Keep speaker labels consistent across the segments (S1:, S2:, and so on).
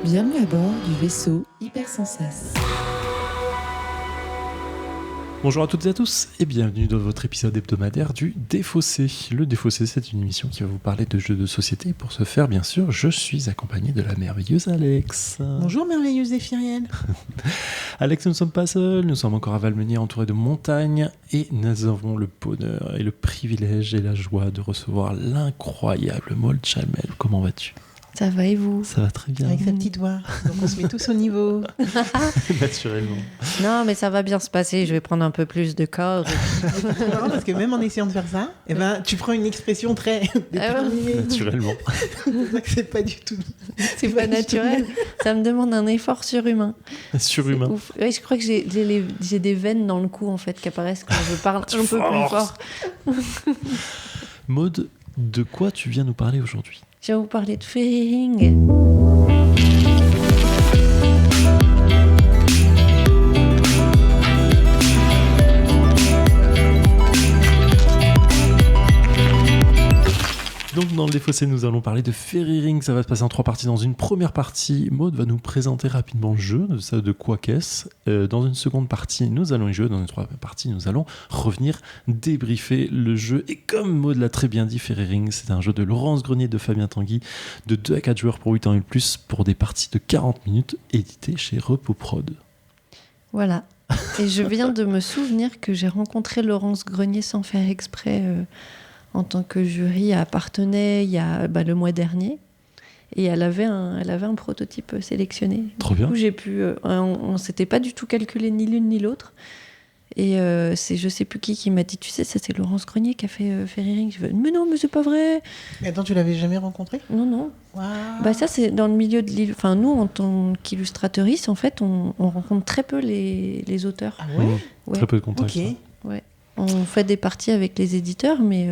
S1: Bienvenue à bord du vaisseau Hypersensas.
S2: Bonjour à toutes et à tous et bienvenue dans votre épisode hebdomadaire du Défaussé. Le Défaussé, c'est une émission qui va vous parler de jeux de société. Pour ce faire, bien sûr, je suis accompagné de la merveilleuse Alex.
S3: Bonjour merveilleuse Zéphirienne.
S2: Alex, nous ne sommes pas seuls, nous sommes encore à Valmenier entourés de montagnes et nous avons le bonheur et le privilège et la joie de recevoir l'incroyable Maud Chamel. Comment vas-tu ?
S4: Ça va et vous ?
S2: Ça va très bien.
S3: Avec sa petite voix. Donc on se met tous au niveau.
S2: Naturellement.
S4: Non, mais ça va bien se passer. Je vais prendre un peu plus de corps.
S3: C'est marrant parce que même en essayant de faire ça, eh ben, tu prends une expression très déterminée.
S2: Naturellement.
S3: C'est ça que c'est pas du tout.
S4: C'est pas naturel. Ça me demande un effort surhumain.
S2: Surhumain.
S4: Oui, je crois que j'ai des veines dans le cou en fait qui apparaissent quand je parle un peu plus fort.
S2: Maud, de quoi tu viens nous parler aujourd'hui ?
S4: Je vais vous parler de Fairy.
S2: Donc dans le Défaussé, nous allons parler de Fairy Ring. Ça va se passer en 3 parties. Dans une première partie, Maud va nous présenter rapidement le jeu, de quoi qu'est-ce. Dans une seconde partie, nous allons y jouer. Dans une troisième partie, nous allons revenir débriefer le jeu. Et comme Maud l'a très bien dit, Fairy Ring, c'est un jeu de Laurence Grenier et de Fabien Tanguy, de 2 à 4 joueurs pour 8 ans et plus, pour des parties de 40 minutes, édité chez Repoprod.
S4: Voilà. Et je viens de me souvenir que j'ai rencontré Laurence Grenier sans faire exprès en tant que jury à Parthenay il y a le mois dernier. Et elle avait un prototype sélectionné.
S2: Trop bien.
S4: Du coup, j'ai pu... on s'était pas du tout calculé ni l'une ni l'autre. Et c'est je sais plus qui m'a dit, tu sais, ça c'est Laurence Grenier qui a fait Fairy Ring. Je fais, mais non, mais c'est pas vrai.
S3: Mais attends, tu l'avais jamais rencontré ?
S4: Non.
S3: Waouh.
S4: Bah ça c'est dans le milieu de l'île. Enfin nous en tant qu'illustratrice, en fait, on rencontre très peu les auteurs.
S3: Ah ouais ?
S4: Ouais.
S2: Très peu de contacts.
S3: Ok.
S4: Ouais. On fait des parties avec les éditeurs, mais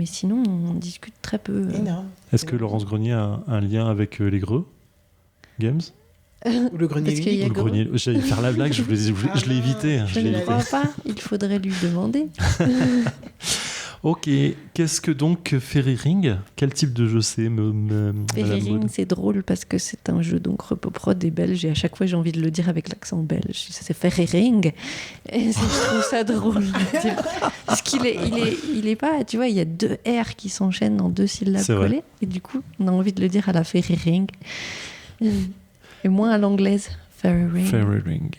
S4: sinon on discute très peu.
S3: Énorme.
S2: Est-ce que Laurence Grenier a un lien avec les Greux Games ?
S3: Ou le grenier
S4: Parce qu'il y a
S3: unique.
S2: Ou le Grenier. J'allais faire la blague, je l'ai évité.
S4: Je ne crois pas. Il faudrait lui demander.
S2: Ok, qu'est-ce que donc Fairy Ring ? Quel type de jeu c'est
S4: Fairy Ring, c'est drôle parce que c'est un jeu donc Repoprod et belge et à chaque fois j'ai envie de le dire avec l'accent belge. C'est Fairy Ring et je trouve ça drôle. Parce qu'il est pas, tu vois, il y a 2 R qui s'enchaînent en 2 syllabes collées et du coup on a envie de le dire à la Fairy Ring et moins à l'anglaise. Fairy Ring.
S2: Fairy Ring.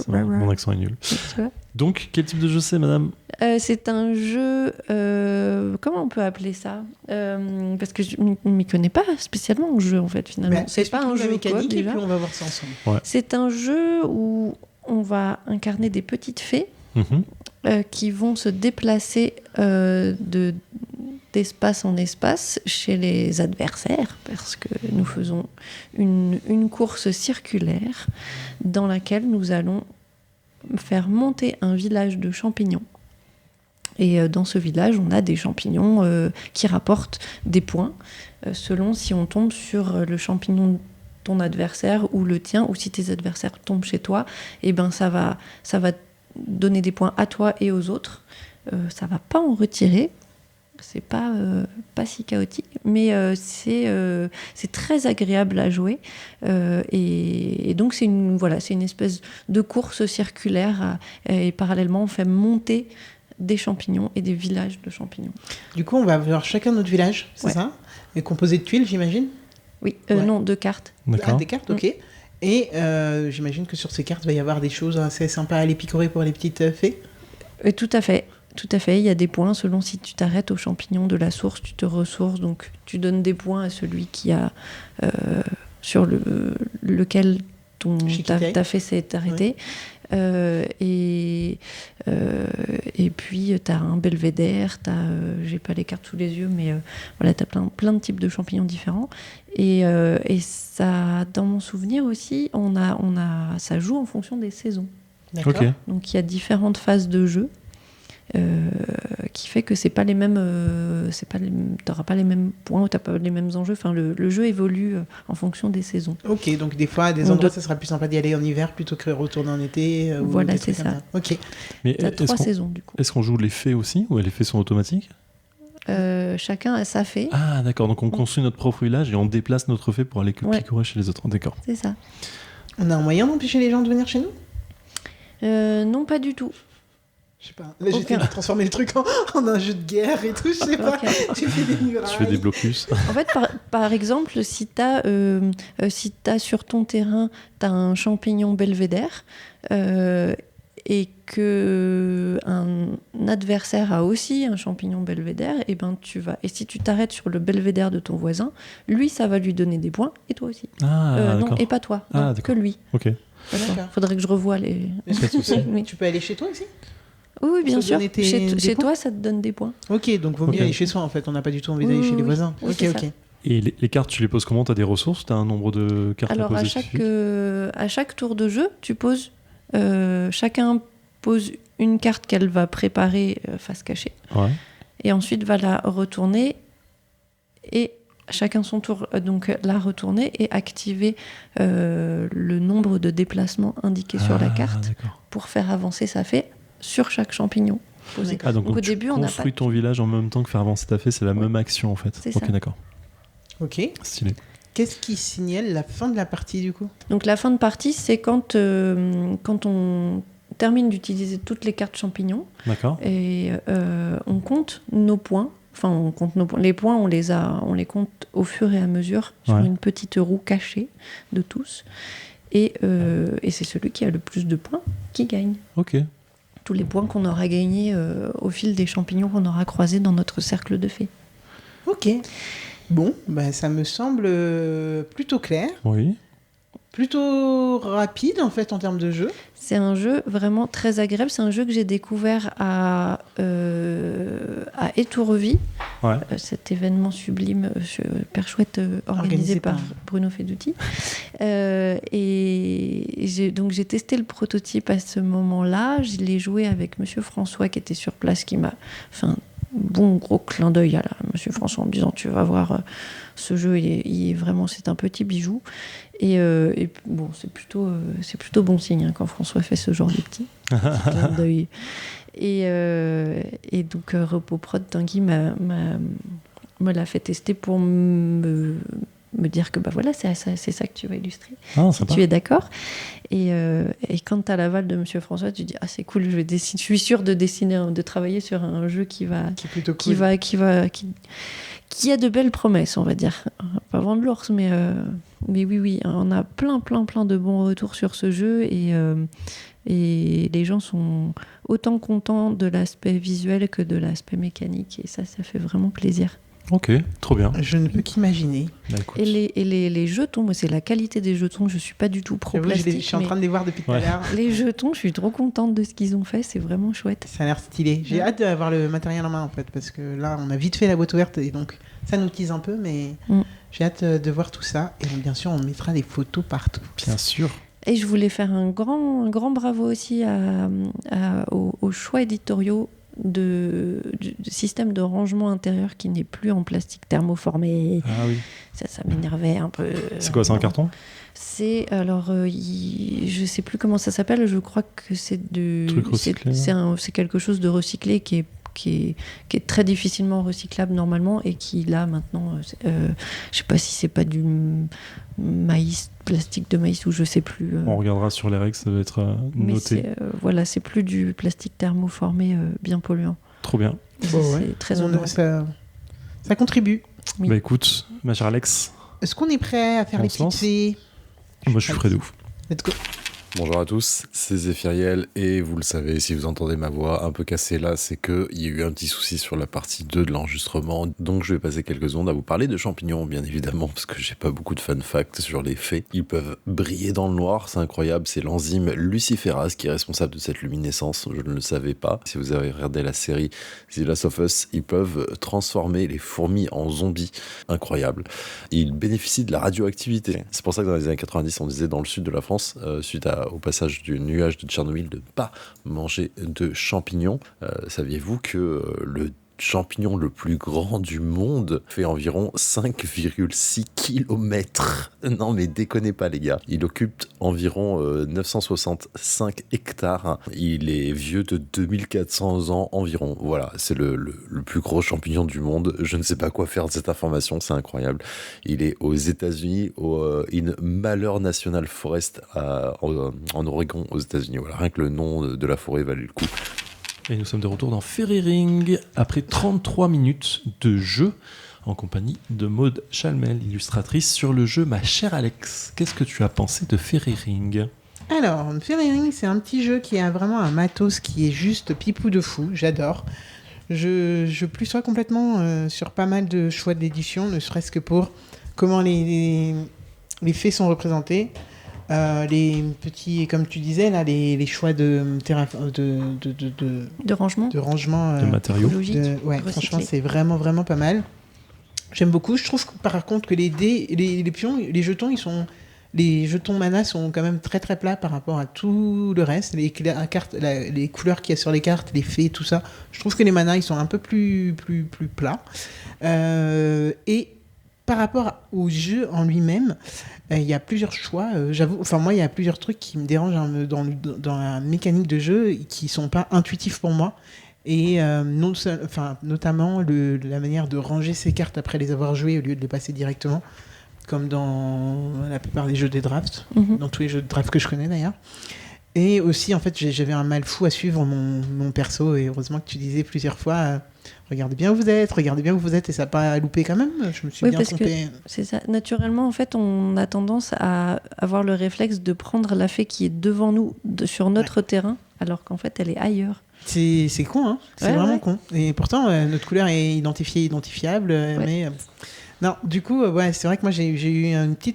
S2: Mon accent est nul.
S4: Tu vois ?
S2: Donc, quel type de jeu c'est, madame ?
S4: C'est un jeu... comment on peut appeler ça ? Parce que je ne m'y connais pas spécialement en jeu, en fait, finalement.
S3: Bah,
S4: c'est pas un
S3: la
S4: jeu
S3: mécanique et
S4: déjà.
S3: puis on va voir ça ensemble.
S2: Ouais.
S4: C'est un jeu où on va incarner des petites fées qui vont se déplacer d'espace en espace chez les adversaires, parce que nous faisons une course circulaire dans laquelle nous allons faire monter un village de champignons. Et dans ce village, on a des champignons qui rapportent des points selon si on tombe sur le champignon de ton adversaire ou le tien, ou si tes adversaires tombent chez toi, et ben ça va donner des points à toi et aux autres. Ça va pas en retirer. C'est pas si chaotique, mais c'est très agréable à jouer. Et donc, c'est une espèce de course circulaire. Et parallèlement, on fait monter des champignons et des villages de champignons.
S3: Du coup, on va voir chacun notre village, c'est ça ? Et composé de tuiles, j'imagine ?
S4: Oui,
S3: Ouais.
S4: non, 2 cartes.
S2: D'accord.
S3: Ah, des cartes, ok. Et j'imagine que sur ces cartes, il va y avoir des choses assez sympas à aller picorer pour les petites fées ?
S4: Tout à fait. Tout à fait, il y a des points selon si tu t'arrêtes aux champignons de la source, tu te ressources, donc tu donnes des points à celui qui a sur lequel ta fée s'est arrêtée. Et puis tu as un belvédère, j'ai pas les cartes sous les yeux, mais voilà, tu as plein de types de champignons différents. Et ça, dans mon souvenir aussi, ça joue en fonction des saisons.
S3: D'accord.
S2: Ok.
S4: Donc il y a différentes phases de jeu. Qui fait que c'est pas les mêmes, t'auras pas les mêmes points ou t'as pas les mêmes enjeux. Enfin, le jeu évolue en fonction des saisons.
S3: Ok, donc des fois, à des endroits, ça sera plus sympa d'y aller en hiver plutôt que retourner en été.
S4: Voilà,
S3: ou des
S4: c'est
S3: trucs comme
S4: ça.
S3: Ok.
S2: Mais
S4: T'as 3 saisons du coup.
S2: Est-ce qu'on joue les fées aussi ou les fées sont automatiques ?
S4: Chacun a sa fée.
S2: Ah, d'accord. Donc on construit notre propre village et on déplace notre fée pour aller
S4: Ouais.
S2: picorer chez les autres. D'accord.
S4: C'est ça.
S3: On a un moyen d'empêcher les gens de venir chez nous?
S4: Non, pas du tout.
S3: Je sais pas. Là, j'essaie
S4: Aucun.
S3: de transformer le truc en un jeu de guerre et tout, je sais pas.
S4: Ok.
S3: Tu fais des murailles.
S2: Tu fais des blocus.
S4: En fait, par exemple, si t'as sur ton terrain, t'as un champignon belvédère et que un adversaire a aussi un champignon belvédère, et ben et si tu t'arrêtes sur le belvédère de ton voisin, lui, ça va lui donner des points et toi aussi.
S2: Ah,
S4: Non,
S2: d'accord.
S4: et pas toi,
S2: Ah,
S4: non,
S2: d'accord.
S4: que lui.
S2: Ok.
S4: Voilà.
S3: D'accord.
S4: Faudrait que je revoie les.
S3: Est-ce que
S4: Oui.
S3: tu peux aller chez toi aussi?
S4: Oui, bien
S3: te
S4: sûr.
S3: donner des
S4: Chez
S3: points
S4: toi, ça te donne des points.
S3: Ok, donc vaut mieux
S2: Ok.
S3: aller chez soi en fait. On n'a pas du tout envie d'aller
S4: Oui,
S3: chez les
S4: oui,
S3: voisins.
S4: oui,
S3: Ok,
S4: c'est
S3: ok.
S4: ça.
S2: Et les cartes, tu les poses comment? T'as des ressources? T'as un nombre de cartes
S4: Alors,
S2: à
S4: à
S2: poser
S4: chaque tour de jeu, tu poses. Chacun pose une carte qu'elle va préparer face cachée.
S2: Ouais.
S4: Et ensuite va la retourner. Et chacun son tour, donc la retourner et activer le nombre de déplacements indiqués sur la carte
S2: D'accord.
S4: pour faire avancer sa fée sur chaque champignon posé.
S2: Ah, donc,
S4: Donc, au
S2: tu
S4: début, on n'a
S2: construis
S4: pas.
S2: ton village en même temps que faire avancer ta fée, c'est la
S4: Ouais.
S2: même action en fait.
S4: C'est
S2: Ok,
S4: ça.
S2: d'accord.
S3: Ok.
S2: Stylé.
S3: Qu'est-ce qui signale la fin de la partie du coup?
S4: Donc la fin de partie, c'est quand on termine d'utiliser toutes les cartes champignons
S2: D'accord.
S4: et on compte nos points. Enfin, on compte nos points. Les points, on les compte au fur et à mesure sur
S2: Ouais.
S4: une petite roue cachée de tous. Et c'est celui qui a le plus de points qui gagne.
S2: Ok.
S4: Tous les points qu'on aura gagnés au fil des champignons qu'on aura croisés dans notre cercle de fées.
S3: Ok. Bon, bah, ça me semble plutôt clair,
S2: Oui.
S3: plutôt rapide en fait en termes de jeu.
S4: C'est un jeu vraiment très agréable. C'est un jeu que j'ai découvert à Étoureville,
S2: Ouais.
S4: cet événement sublime, Père Chouette, organisé par Bruno Feduti. Donc j'ai testé le prototype à ce moment-là. Je l'ai joué avec Monsieur François qui était sur place, qui m'a fait un bon gros clin d'œil à Monsieur François en me disant tu vas voir ce jeu, il est vraiment, c'est un petit bijou. Et bon, c'est plutôt bon signe hein, quand François fait ce genre de petit clin d'œil. Et donc Repoprod Tanguy me l'a fait tester pour me dire que bah voilà, c'est ça que tu vas illustrer.
S2: Ah,
S4: Si
S2: sympa.
S4: tu es d'accord. Et quand tu as l'aval de Monsieur François, tu dis ah c'est cool, je suis sûre de dessiner, de travailler sur un jeu qui
S3: Qui est plutôt cool.
S4: qui a de belles promesses, on va dire. Pas vendre l'ours, mais oui, on a plein de bons retours sur ce jeu et les gens sont autant contents de l'aspect visuel que de l'aspect mécanique et ça fait vraiment plaisir.
S2: Ok, trop bien.
S3: Je ne peux qu'imaginer.
S2: Bah, écoute.
S4: Et les jetons, moi c'est la qualité des jetons, je suis pas du tout pro
S3: J'avoue, je
S4: plastique.
S3: suis en train de les voir depuis tout à
S2: Ouais.
S3: l'heure.
S4: Les jetons, je suis trop contente de ce qu'ils ont fait, c'est vraiment chouette.
S3: Ça a l'air stylé. J'ai
S4: Ouais.
S3: hâte d'avoir le matériel en main en fait, parce que là, on a vite fait la boîte ouverte et donc ça nous tease un peu, mais j'ai hâte de voir tout ça. Et bien sûr, on mettra des photos partout.
S2: Bien sûr.
S4: Et je voulais faire un grand bravo aussi aux choix éditoriaux du système de rangement intérieur qui n'est plus en plastique thermoformé.
S2: Ah oui.
S4: Ça m'énervait un peu.
S2: C'est quoi, c'est un carton?
S4: C'est alors, je sais plus comment ça s'appelle. Je crois que c'est du.
S2: Truc recyclé,
S4: C'est quelque chose de recyclé qui est très difficilement recyclable normalement et qui là maintenant, je sais pas si c'est pas du maïs, plastique de maïs ou je sais plus.
S2: On regardera sur les règles, ça doit être
S4: Mais
S2: noté.
S4: c'est plus du plastique thermoformé bien polluant.
S2: Trop bien.
S4: Et
S3: Bon,
S4: ça,
S3: ouais.
S4: c'est très
S3: On a-
S4: honorable.
S3: ça contribue.
S4: Oui.
S2: Bah écoute, ma chère Alex,
S3: Est-ce qu'on est prêt à faire
S2: On
S3: les
S2: se
S3: petites
S2: lance
S3: fées?
S2: moi je suis prêt de ouf.
S3: Let's go.
S5: Bonjour à tous, c'est Zéphiriel et vous le savez, si vous entendez ma voix un peu cassée là, c'est qu'il y a eu un petit souci sur la partie 2 de l'enregistrement, donc je vais passer quelques secondes à vous parler de champignons bien évidemment, parce que j'ai pas beaucoup de fun facts sur les fées. Ils peuvent briller dans le noir, c'est incroyable, c'est l'enzyme luciférase qui est responsable de cette luminescence, je ne le savais pas. Si vous avez regardé la série The Last of Us, ils peuvent transformer les fourmis en zombies, incroyable. Ils bénéficient de la radioactivité, c'est pour ça que dans les années 90 on disait dans le sud de la France, suite au passage du nuage de Tchernobyl, de ne pas manger de champignons. Saviez-vous que le champignon le plus grand du monde fait environ 5,6 km. Non mais déconnez pas les gars. Il occupe environ 965 hectares. Il est vieux de 2400 ans environ. Voilà, c'est le plus gros champignon du monde. Je ne sais pas quoi faire de cette information, c'est incroyable. Il est aux États-Unis, in Malheur National Forest en Oregon, aux États-Unis. Voilà, rien que le nom de la forêt valait le coup.
S2: Et nous sommes de retour dans Fairy Ring après 33 minutes de jeu en compagnie de Maud Chalmel, illustratrice sur le jeu Ma chère Alex. Qu'est-ce que tu as pensé de Fairy Ring ?
S3: Alors, Fairy Ring, c'est un petit jeu qui a vraiment un matos qui est juste pipou de fou. J'adore. Je plus sois complètement sur pas mal de choix d'édition, ne serait-ce que pour comment les fées sont représentés. Les petits, comme tu disais, là, les choix de
S4: rangement,
S3: de
S2: matériaux.
S3: Franchement, c'est vraiment, vraiment pas mal. J'aime beaucoup. Je trouve par contre que les dés, les pions, les jetons, les jetons mana sont quand même très très plats par rapport à tout le reste. Les couleurs qu'il y a sur les cartes, les fées, tout ça. Je trouve que les manas, ils sont un peu plus plats. Et par rapport au jeu en lui-même, il y a plusieurs choix. J'avoue, moi, il y a plusieurs trucs qui me dérangent dans la mécanique de jeu qui sont pas intuitifs pour moi. Et notamment la manière de ranger ses cartes après les avoir jouées au lieu de les passer directement, comme dans la plupart des jeux des drafts, dans tous les jeux de draft que je connais d'ailleurs. Et aussi, en fait, j'avais un mal fou à suivre mon perso, et heureusement que tu disais plusieurs fois regardez bien où vous êtes, et ça n'a pas loupé quand même. Je me suis bien trompée.
S4: C'est ça. Naturellement, en fait, on a tendance à avoir le réflexe de prendre la fée qui est devant nous, sur notre terrain, alors qu'en fait, elle est ailleurs.
S3: C'est con, hein. C'est vraiment con. Et pourtant, notre couleur est identifiable, mais... Non, du coup, c'est vrai que moi, j'ai eu un petit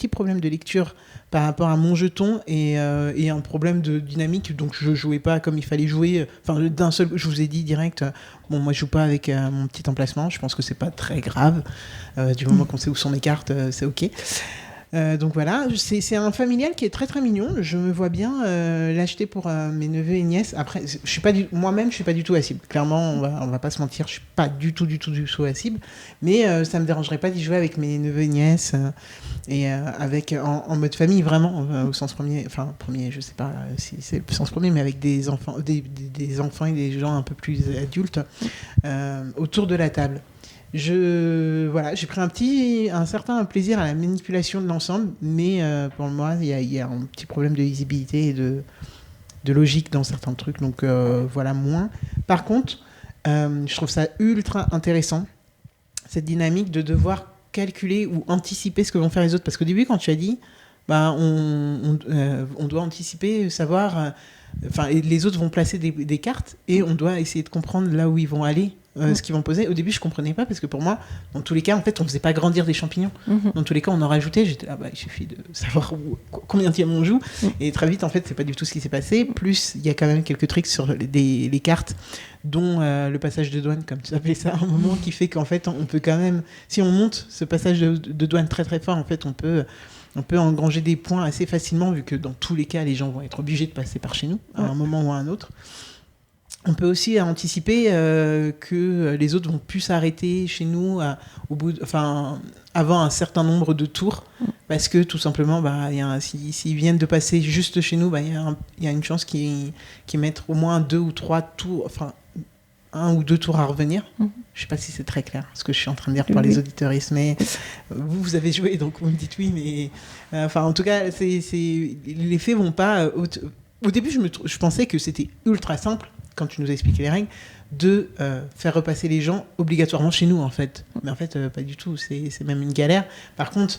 S3: problème de lecture par rapport à mon jeton et un problème de dynamique. Donc, je jouais pas comme il fallait jouer. Enfin, d'un seul, je vous ai dit direct, moi, je joue pas avec mon petit emplacement. Je pense que c'est pas très grave. Du moment qu'on sait où sont mes cartes, c'est OK. Donc voilà, c'est un familial qui est très très mignon. Je me vois bien l'acheter pour mes neveux et nièces. Après, moi-même, je suis pas du tout à cible. Clairement, on va pas se mentir, je suis pas du tout à cible. Mais ça me dérangerait pas d'y jouer avec mes neveux et nièces et en mode famille vraiment, au sens premier. Enfin, premier, je sais pas si c'est le sens premier, mais avec des enfants, des enfants et des gens un peu plus adultes autour de la table. J'ai pris un certain plaisir à la manipulation de l'ensemble, mais pour moi, il y a un petit problème de lisibilité et de logique dans certains trucs, donc moins. Par contre, je trouve ça ultra intéressant, cette dynamique de devoir calculer ou anticiper ce que vont faire les autres. Parce qu'au début, quand tu as dit, on doit anticiper, savoir... les autres vont placer des cartes et on doit essayer de comprendre là où ils vont aller, ce qu'ils vont poser. Au début, je comprenais pas parce que pour moi, dans tous les cas, en fait, on faisait pas grandir des champignons. Dans tous les cas, on en rajoutait. J'étais là, il suffit de savoir combien de diamants on joue. Et très vite, en fait, c'est pas du tout ce qui s'est passé. Plus, il y a quand même quelques tricks sur les cartes, dont le passage de douane, comme tu appelais ça, un moment qui fait qu'en fait, on peut quand même, si on monte ce passage de douane très très fort, en fait, on peut engranger des points assez facilement, vu que dans tous les cas, les gens vont être obligés de passer par chez nous, à un moment ou à un autre. On peut aussi anticiper que les autres vont plus s'arrêter chez nous avant un certain nombre de tours, parce que tout simplement, s'ils viennent de passer juste chez nous, il y a une chance qu'ils mettent au moins 2 ou 3 tours, 1 ou 2 tours à revenir. Je sais pas si c'est très clair ce que je suis en train de dire pour les auditeuristes, mais vous avez joué, donc vous me dites oui, mais en tout cas, les faits vont pas... Au début, je pensais que c'était ultra simple, quand tu nous as expliqué les règles, de faire repasser les gens obligatoirement chez nous, en fait. Mais en fait, pas du tout, c'est même une galère. Par contre,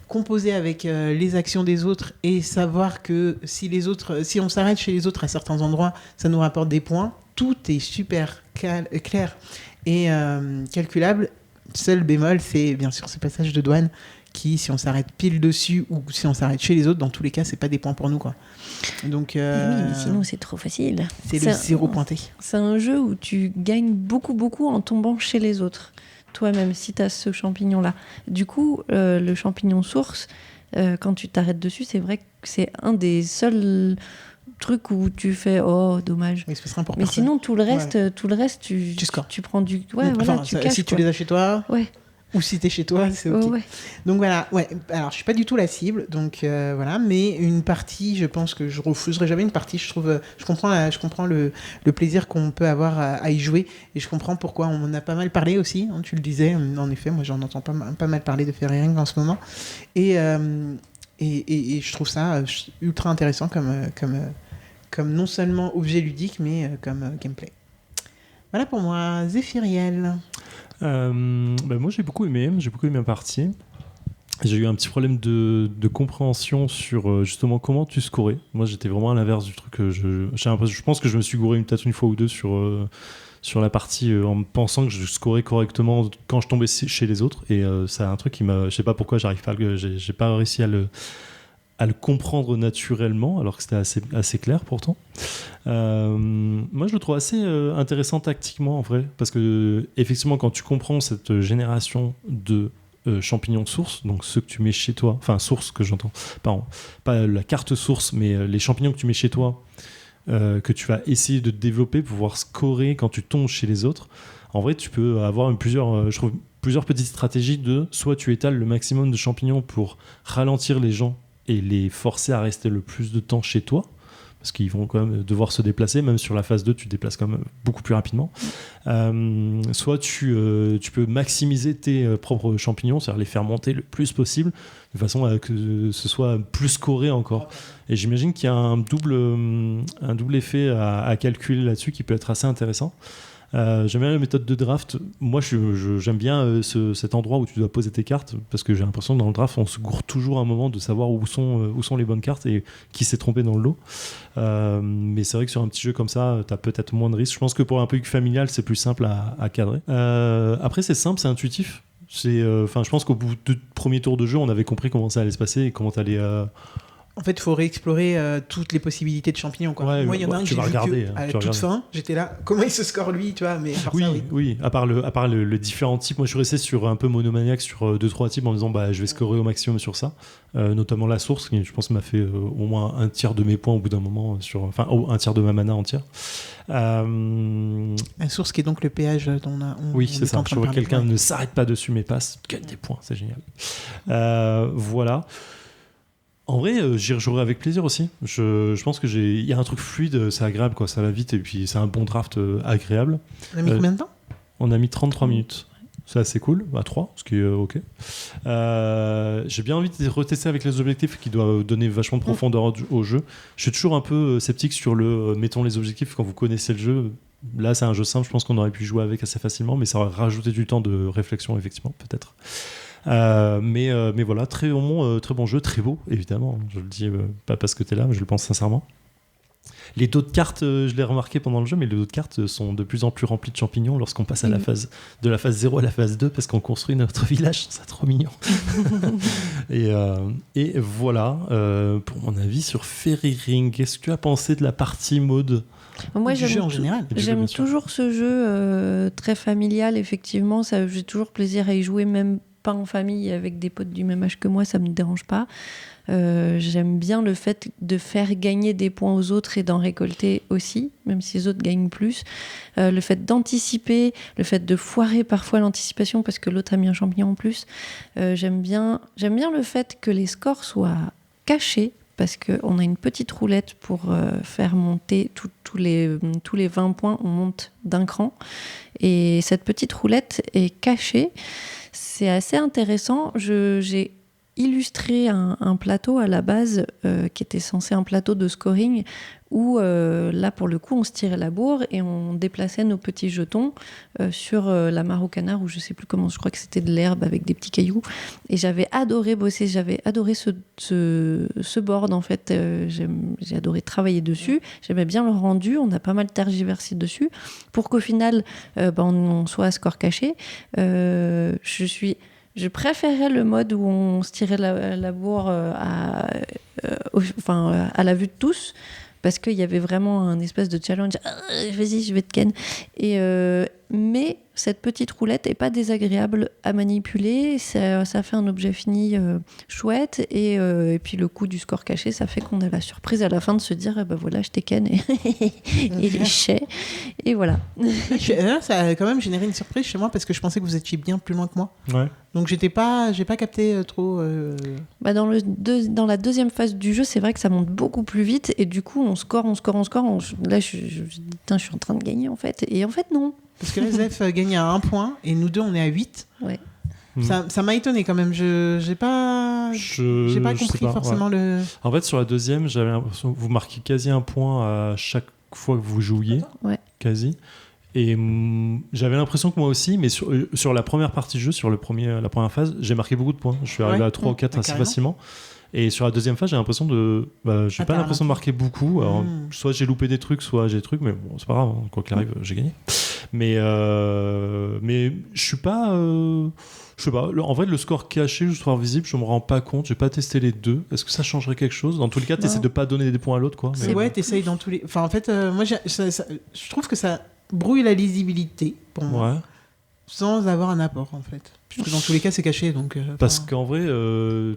S3: composer avec les actions des autres et savoir que si on s'arrête chez les autres à certains endroits, ça nous rapporte des points, tout est super clair et calculable. Seul bémol, c'est bien sûr ce passage de douane qui, si on s'arrête pile dessus ou si on s'arrête chez les autres, dans tous les cas, c'est pas des points pour nous, quoi. Donc,
S4: oui, sinon c'est trop facile.
S3: C'est le zéro pointé.
S4: C'est un jeu où tu gagnes beaucoup en tombant chez les autres, toi-même, si tu as ce champignon-là. Du coup, le champignon source, quand tu t'arrêtes dessus, c'est vrai que c'est un des seuls truc où tu fais oh dommage.
S3: Il se passera pour
S4: Mais
S3: personne.
S4: sinon tout le reste tu
S3: scores.
S4: tu prends du voilà, tu caches,
S3: si tu
S4: quoi.
S3: les as chez toi
S4: Ouais.
S3: ou si t'es chez toi, c'est ok.
S4: Ouais.
S3: Donc voilà, ouais. Alors je suis pas du tout la cible, donc voilà. Mais une partie, je pense que je refuserai jamais une partie. Je trouve, je comprends le plaisir qu'on peut avoir à y jouer, et je comprends pourquoi on en a pas mal parlé aussi. Hein, tu le disais, en effet, moi j'en entends pas mal parler de Fairy Ring en ce moment, et je trouve ça ultra intéressant comme non seulement objet ludique, mais comme gameplay. Voilà pour moi, Zéphiriel.
S2: Moi j'ai beaucoup aimé la partie. J'ai eu un petit problème de compréhension sur justement comment tu scorais. Moi j'étais vraiment à l'inverse du truc. Je pense que je me suis gouré peut-être une fois ou deux sur la partie en pensant que je scorais correctement quand je tombais chez les autres, et c'est un truc qui m'a, je sais pas pourquoi j'ai pas réussi à le comprendre naturellement, alors que c'était assez clair pourtant. Moi je le trouve assez intéressant tactiquement en vrai, parce que effectivement quand tu comprends cette génération de champignons de source, donc ceux que tu mets chez toi, enfin source que j'entends, pas la carte source, mais les champignons que tu mets chez toi, que tu vas essayer de développer pour pouvoir scorer quand tu tombes chez les autres. En vrai tu peux avoir plusieurs petites stratégies de soit tu étales le maximum de champignons pour ralentir les gens et les forcer à rester le plus de temps chez toi, parce qu'ils vont quand même devoir se déplacer, même sur la phase 2 tu te déplaces quand même beaucoup plus rapidement. Soit tu peux maximiser tes propres champignons, c'est-à-dire les faire monter le plus possible de façon à que ce soit plus scoré encore. Et j'imagine qu'il y a un double effet à calculer là-dessus qui peut être assez intéressant. J'aime bien la méthode de draft. Moi, j'aime bien cet endroit où tu dois poser tes cartes, parce que j'ai l'impression que dans le draft, on se gourre toujours à un moment de savoir où sont les bonnes cartes et qui s'est trompé dans le lot. Mais c'est vrai que sur un petit jeu comme ça, tu as peut-être moins de risques. Je pense que pour un public familial, c'est plus simple à cadrer. Après, c'est simple, c'est intuitif. Je pense qu'au bout du premier tour de jeu, on avait compris comment ça allait se passer et comment t'allais...
S3: En fait, il faut réexplorer toutes les possibilités de champignons, quoi.
S2: Ouais,
S3: moi, il y en a un que
S2: tu
S3: j'ai
S2: vas
S3: vu
S2: regarder,
S3: à la toute fin. J'étais là, comment il se score lui, tu vois, mais à part ça, oui.
S2: Oui, à part le différents types. Moi, je suis resté sur un peu monomaniaque sur 2-3 types en me disant je vais scorer au maximum sur ça. Notamment la source, qui je pense m'a fait au moins un tiers de mes points au bout d'un moment, un tiers de ma mana entière.
S3: La source qui est donc le péage dont
S2: oui, c'est ça. Je vois que quelqu'un ne s'arrête pas dessus mais passe, gagne des points, c'est génial. Voilà. En vrai, j'y rejouerai avec plaisir aussi. Je pense qu'il y a un truc fluide, c'est agréable, quoi. Ça va vite et puis c'est un bon draft agréable.
S3: On a mis combien de temps ?
S2: On a mis 33 minutes. C'est assez cool, à 3, ce qui est ok. J'ai bien envie de retester avec les objectifs qui doivent donner vachement de profondeur au jeu. Je suis toujours un peu sceptique sur mettons les objectifs quand vous connaissez le jeu. Là, c'est un jeu simple, je pense qu'on aurait pu jouer avec assez facilement, mais ça aurait rajouté du temps de réflexion, effectivement, peut-être. Mais voilà, très bon jeu, très beau, évidemment. Je le dis pas parce que tu es là, mais je le pense sincèrement. Les dos de cartes, je l'ai remarqué pendant le jeu, mais les dos de cartes sont de plus en plus remplis de champignons lorsqu'on passe à la phase 0 à la phase 2, parce qu'on construit notre village. C'est trop mignon. Et voilà, pour mon avis sur Fairy Ring. Qu'est-ce que tu as pensé de la partie mode ?
S4: Moi,
S3: du jeu en général.
S4: J'aime toujours ce jeu très familial, effectivement. J'ai toujours plaisir à y jouer, même pas en famille, avec des potes du même âge que moi, ça me dérange pas. J'aime bien le fait de faire gagner des points aux autres et d'en récolter aussi, même si les autres gagnent plus. Le fait d'anticiper, le fait de foirer parfois l'anticipation parce que l'autre a mis un champignon en plus. J'aime bien le fait que les scores soient cachés, parce qu'on a une petite roulette pour faire monter tous les 20 points, on monte d'un cran. Et cette petite roulette est cachée. C'est assez intéressant. J'ai illustré un plateau à la base qui était censé un plateau de scoring où là pour le coup on se tirait la bourre et on déplaçait nos petits jetons sur la mare au canard, ou je sais plus comment, je crois que c'était de l'herbe avec des petits cailloux, et j'avais adoré bosser, j'avais adoré ce board en fait. J'ai adoré travailler dessus, j'aimais bien le rendu, on a pas mal tergiversé dessus pour qu'au final on soit à score caché. Je préférais le mode où on se tirait la bourre à la vue de tous, parce qu'il y avait vraiment un espèce de challenge. Vas-y, je vais te ken. mais cette petite roulette est pas désagréable à manipuler. Ça fait un objet fini chouette, et puis le coup du score caché, ça fait qu'on a la surprise à la fin de se dire eh ben voilà, je t'ai ken et les chais, et voilà.
S3: Ça a quand même généré une surprise chez moi parce que je pensais que vous étiez bien plus loin que moi.
S2: Ouais.
S3: Donc j'ai pas capté trop.
S4: Bah dans la deuxième phase du jeu, c'est vrai que ça monte beaucoup plus vite, et du coup on score. Là je suis en train de gagner en fait, et en fait non.
S3: Parce que là, Zef gagne à 1 point et nous deux on est à 8.
S4: Ouais.
S3: Ça m'a étonné quand même. J'ai pas compris forcément le.
S2: En fait, sur la deuxième, j'avais l'impression que vous marquez quasi un point à chaque fois que vous jouiez.
S4: Ouais.
S2: Quasi. Et j'avais l'impression que moi aussi, mais sur la première partie du jeu, sur la première phase, j'ai marqué beaucoup de points. Je suis arrivé à 3 ou 4 assez
S3: carrément.
S2: facilement. Et sur la deuxième phase, j'ai l'impression de. J'ai pas l'impression de marquer beaucoup. Alors, soit j'ai loupé des trucs, soit j'ai des trucs, mais bon, c'est pas grave, hein. Quoi qu'il arrive, j'ai gagné. Mais je suis pas. Je sais pas. En vrai, le score caché, le score visible, je me rends pas compte. J'ai pas testé les deux. Est-ce que ça changerait quelque chose? Dans tous les cas, t'essaies de pas donner des points à l'autre, quoi. Mais...
S3: Ouais, t'essayes dans tous les. Enfin, en fait, moi, je trouve que ça brouille la lisibilité pour moi,
S2: Ouais.
S3: sans avoir un apport en fait. Puisque dans tous les cas, c'est caché, donc.
S2: Parce qu'en vrai,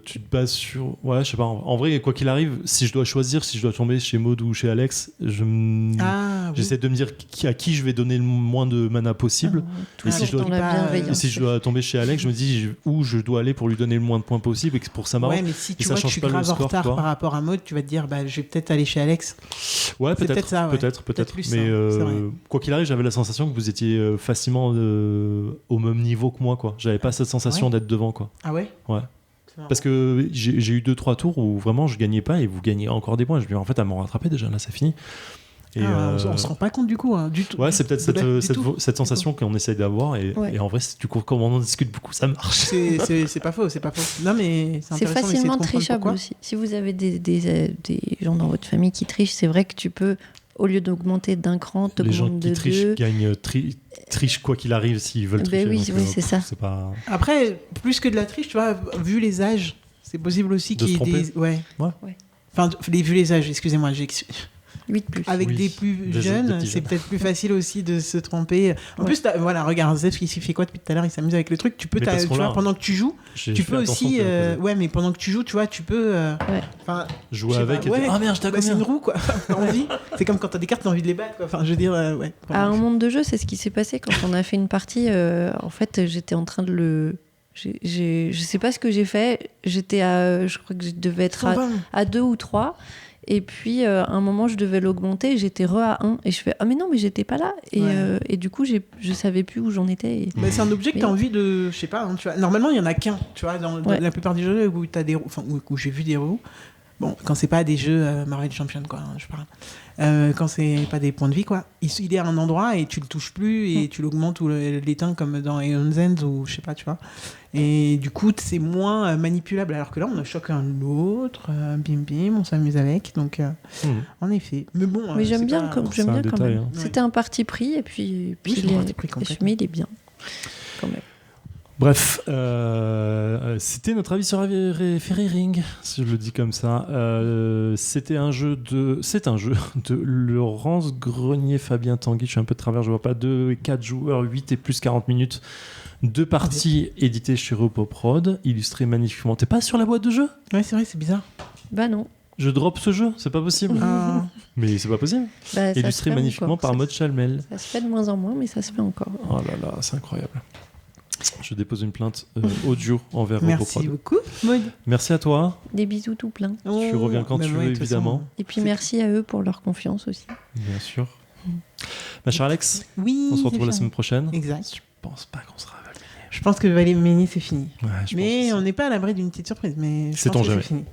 S2: tu te bases sur. Ouais, je sais pas. En vrai, quoi qu'il arrive, si je dois choisir, si je dois tomber chez Maud ou chez Alex, j'essaie de me dire à qui je vais donner le moins de mana possible. Et si je dois tomber chez Alex, je me dis où je dois aller pour lui donner le moins de points possible et que pour ça marche.
S3: Ouais, mais si tu vois que je suis grave en retard par rapport à Maud, tu vas te dire, je vais peut-être aller chez Alex.
S2: Ouais, peut-être.
S3: Ça, ouais.
S2: Peut-être.
S3: Plus
S2: mais
S3: ça,
S2: quoi qu'il arrive, j'avais la sensation que vous étiez facilement au même niveau que moi, quoi. J'avais pas cette sensation d'être devant, quoi.
S3: Ah ouais.
S2: Ouais. Parce que j'ai eu 2-3 tours où vraiment je gagnais pas et vous gagnez encore des points. Je me dis en fait, à m'en rattraper déjà, là c'est fini. Et
S3: on se rend pas compte du coup, hein, du tout.
S2: Ouais, c'est peut-être cette sensation qu'on essaye d'avoir et en vrai, du coup, comme on en discute beaucoup, ça marche.
S3: C'est pas faux. Non, mais c'est intéressant.
S4: C'est facilement trichable aussi. Si vous avez des gens dans votre famille qui trichent, c'est vrai que tu peux, au lieu d'augmenter d'un cran,
S2: les gens
S4: t'augmentes
S2: qui
S4: de
S2: trichent
S4: 2.
S2: gagnent trichent quoi qu'il arrive s'ils veulent tricher.
S4: Oui, c'est ça.
S2: C'est pas...
S3: Après, plus que de la triche, tu vois, vu les âges, c'est possible aussi qu'il y ait des... Ouais. Enfin, vu les âges, excusez-moi,
S4: 8+.
S3: Avec des plus jeunes, c'est peut-être plus facile aussi de se tromper. En plus, voilà, regarde, Zef, il fait quoi depuis tout à l'heure? Il s'amuse avec le truc. Tu peux, tu vois, pendant que tu joues, tu peux aussi... ouais, mais pendant que tu joues, tu vois, tu peux...
S2: jouer avec et
S3: ah merde,
S2: je
S3: c'est une roue, quoi. T'as envie. C'est comme quand t'as des cartes, t'as envie de les battre, quoi. Enfin, je veux dire, ouais.
S4: À un monde de jeu, c'est ce qui s'est passé quand on a fait une partie. En fait, j'étais en train de le... je sais pas ce que j'ai fait. J'étais à... Je crois que je devais être à 2 ou 3. Et puis, à un moment, je devais l'augmenter. J'étais à 1. Et je fais, ah mais non, mais j'étais pas là. Et du coup, je savais plus où j'en étais.
S3: C'est un objet que t'as envie de... Je sais pas, hein, tu vois. Normalement, il y en a qu'un. Tu vois, dans la plupart des jeux où t'as des roues... Enfin, où j'ai vu des roues. Bon, quand c'est pas des jeux Marvel Champion, quoi, hein, je parle. Quand c'est pas des points de vie, quoi. Il est à un endroit et tu le touches plus et tu l'augmentes ou l'éteins comme dans Aeon's End ou je sais pas, tu vois. Et du coup, c'est moins manipulable. Alors que là, on a chacun l'autre, bim bim, on s'amuse avec. Donc, en effet. Mais bon.
S4: Mais j'aime bien, quand même.
S2: Hein.
S4: C'était un parti pris et puis le chemin, il est bien. Quand même.
S2: Bref, c'était notre avis sur Fairy Ring, si je le dis comme ça. C'est un jeu de Laurence Grenier, Fabien Tanguy. Je suis un peu de travers, je vois pas. 2 et 4 joueurs, 8 et plus 40 minutes. 2 parties éditées chez Repoprod, illustrées magnifiquement. T'es pas sur la boîte de jeu?
S3: Ouais, c'est vrai, c'est bizarre.
S4: Bah non.
S2: Je drop ce jeu, c'est pas possible. Mais c'est pas possible. Illustré magnifiquement par Maud Chalmel.
S4: Ça se fait de moins en moins, mais ça se fait encore.
S2: Oh là là, c'est incroyable. Je dépose une plainte audio envers
S3: Merci
S2: Repoprod.
S3: beaucoup, Maud.
S2: Merci à toi.
S4: Des bisous tout plein.
S2: Tu reviens quand tu veux, évidemment.
S4: Et puis merci à eux pour leur confiance aussi.
S2: Bien sûr. Ma chère Alex,
S3: oui,
S2: on se retrouve la semaine prochaine.
S3: Exact.
S2: Je pense pas qu'on sera Valménie.
S3: Je pense que Valménie, c'est fini.
S2: Ouais,
S3: mais on n'est pas à l'abri d'une petite surprise. Mais
S2: c'est ton jamais.
S3: Fini.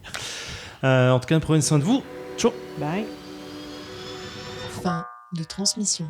S2: En tout cas, prenez soin de vous. Ciao.
S3: Bye.
S1: Fin de transmission.